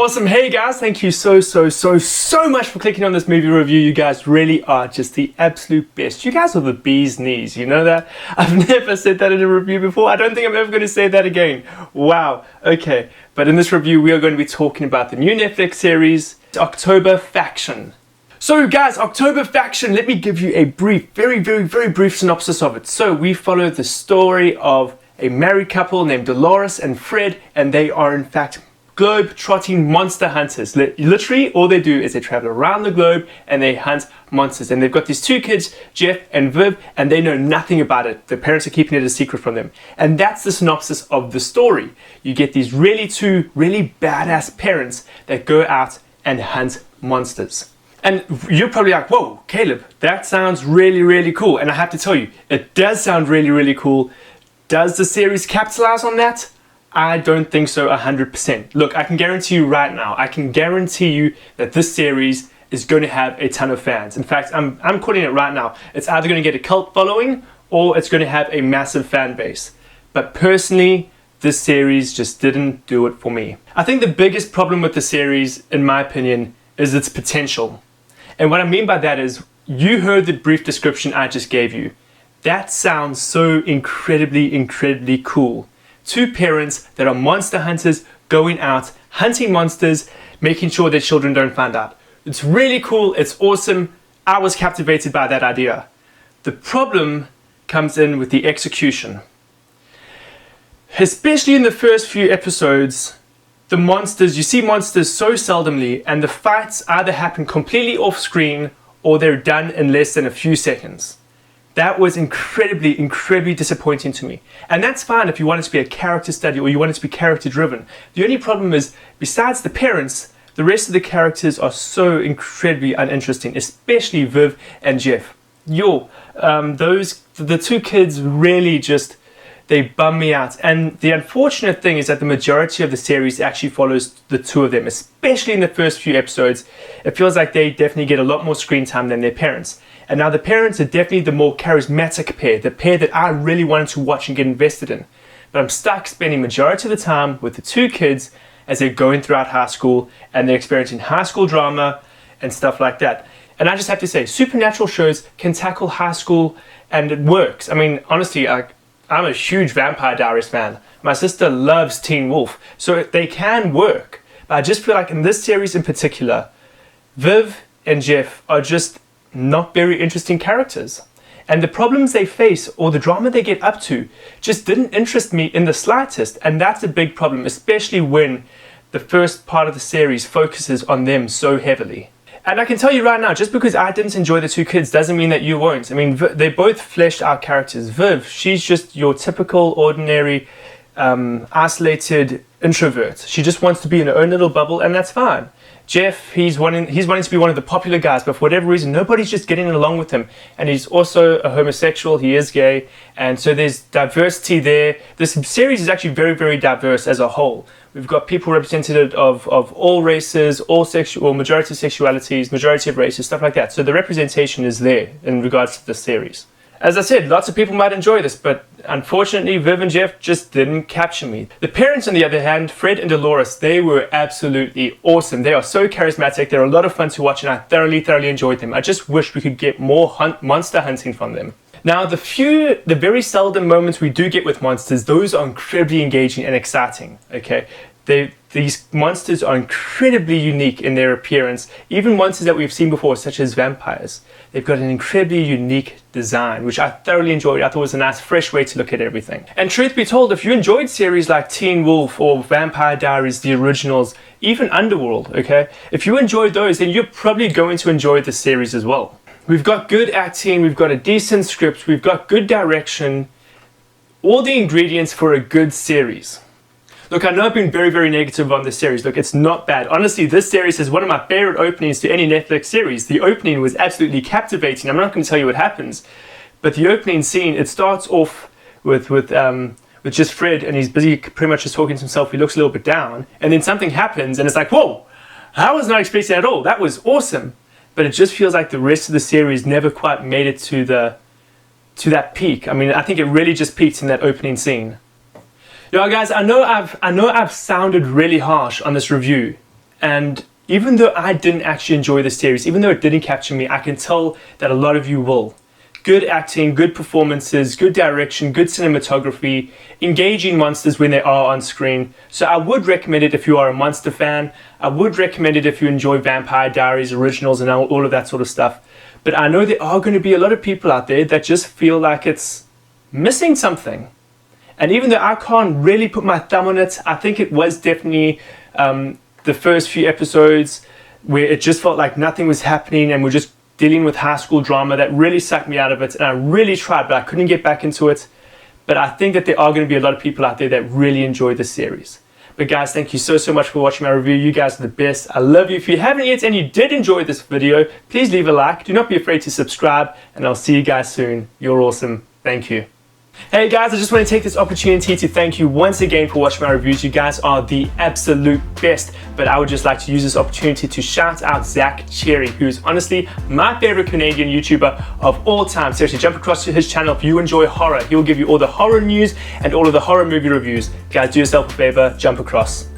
Awesome. Hey guys, thank you so much for clicking on this movie review. You guys really are just the absolute best. You guys are the bee's knees, you know that? I've never said that in a review before. I don't think I'm ever going to say that again. Wow. Okay, but in this review we are going to be talking about the new Netflix series, October Faction. So guys, October Faction, let me give you a brief, very brief synopsis of it. So we follow the story of a married couple named Deloris and Fred, and they are in fact globe-trotting monster hunters. Literally, all they do is they travel around the globe and they hunt monsters. And they've got these two kids, Geoff and Viv, and they know nothing about it. Their parents are keeping it a secret from them. And that's the synopsis of the story. You get these two really badass parents that go out and hunt monsters. And you're probably like, whoa, Caleb, that sounds really cool. And I have to tell you, it does sound really cool. Does the series capitalize on that? I don't think so 100%. Look, I can guarantee you right now, I can guarantee you that this series is going to have a ton of fans. In fact, I'm calling it right now. It's either going to get a cult following or it's going to have a massive fan base. But personally, this series just didn't do it for me. I think the biggest problem with the series, in my opinion, is its potential. And what I mean by that is, you heard the brief description I just gave you. That sounds so incredibly cool. Two parents that are monster hunters going out, hunting monsters, making sure their children don't find out. It's really cool, it's awesome. I was captivated by that idea. The problem comes in with the execution. Especially in the first few episodes, the monsters, you see monsters so seldomly, and the fights either happen completely off screen or they're done in less than a few seconds. That was incredibly disappointing to me. And that's fine if you want it to be a character study or you want it to be character driven. The only problem is, besides the parents, the rest of the characters are so incredibly uninteresting, especially Viv and Geoff. The two kids really just, they bum me out. And the unfortunate thing is that the majority of the series actually follows the two of them, especially in the first few episodes. It feels like they definitely get a lot more screen time than their parents. And now the parents are definitely the more charismatic pair, the pair that I really wanted to watch and get invested in. But I'm stuck spending majority of the time with the two kids as they're going throughout high school and they're experiencing high school drama and stuff like that. And I just have to say, supernatural shows can tackle high school and it works. I mean, honestly, I'm a huge Vampire Diaries fan. My sister loves Teen Wolf, so they can work. But I just feel like in this series in particular, Viv and Geoff are just not very interesting characters. And the problems they face or the drama they get up to just didn't interest me in the slightest. And that's a big problem, especially when the first part of the series focuses on them so heavily. And I can tell you right now, just because I didn't enjoy the two kids doesn't mean that you won't. I mean, they both fleshed out characters. Viv, she's just your typical, ordinary, isolated introvert. She just wants to be in her own little bubble, and that's fine. Geoff, he's wanting to be one of the popular guys, but for whatever reason, nobody's just getting along with him. And he's also a homosexual, he is gay, and so there's diversity there. This series is actually very diverse as a whole. We've got people represented of all races, all sexual, majority of sexualities, majority of races, stuff like that. So the representation is there in regards to the series. As I said, lots of people might enjoy this, but unfortunately, Viv and Geoff just didn't capture me. The parents, on the other hand, Fred and Deloris, they were absolutely awesome. They are so charismatic. They're a lot of fun to watch, and I thoroughly enjoyed them. I just wish we could get more monster hunting from them. Now, the very seldom moments we do get with monsters, those are incredibly engaging and exciting, okay? These monsters are incredibly unique in their appearance. Even monsters that we've seen before, such as vampires, they've got an incredibly unique design, which I thoroughly enjoyed. I thought it was a nice, fresh way to look at everything. And truth be told, if you enjoyed series like Teen Wolf or Vampire Diaries, the originals, even Underworld, okay? If you enjoyed those, then you're probably going to enjoy this series as well. We've got good acting, we've got a decent script, we've got good direction, all the ingredients for a good series. Look, I know I've been very negative on this series. Look, it's not bad. Honestly, this series is one of my favorite openings to any Netflix series. The opening was absolutely captivating. I'm not going to tell you what happens, but the opening scene, it starts off with just Fred, and he's busy pretty much just talking to himself. He looks a little bit down, and then something happens, and it's like, whoa, I was not expecting that at all. That was awesome. But it just feels like the rest of the series never quite made it to that peak. I mean, I think it really just peaked in that opening scene. Yo guys, I know I've sounded really harsh on this review, And even though I didn't actually enjoy the series, even though it didn't capture me, I can tell that a lot of you will. Good acting, good performances, good direction, good cinematography, engaging monsters when they are on screen. So I would recommend it if you are a monster fan. I would recommend it if you enjoy Vampire Diaries originals and all of that sort of stuff. But I know there are going to be a lot of people out there that just feel like it's missing something. And even though I can't really put my thumb on it, I think it was definitely the first few episodes where it just felt like nothing was happening and we're just dealing with high school drama that really sucked me out of it. And I really tried, but I couldn't get back into it. But I think that there are going to be a lot of people out there that really enjoy this series. But guys, thank you so much for watching my review. You guys are the best. I love you. If you haven't yet and you did enjoy this video, please leave a like. Do not be afraid to subscribe, and I'll see you guys soon. You're awesome. Thank you. Hey guys, I just want to take this opportunity to thank you once again for watching my reviews. You guys are the absolute best. But I would just like to use this opportunity to shout out Zack Cherry, who's honestly my favorite Canadian YouTuber of all time. Seriously, jump across to his channel if you enjoy horror. He will give you all the horror news and all of the horror movie reviews. Guys, do yourself a favor, jump across.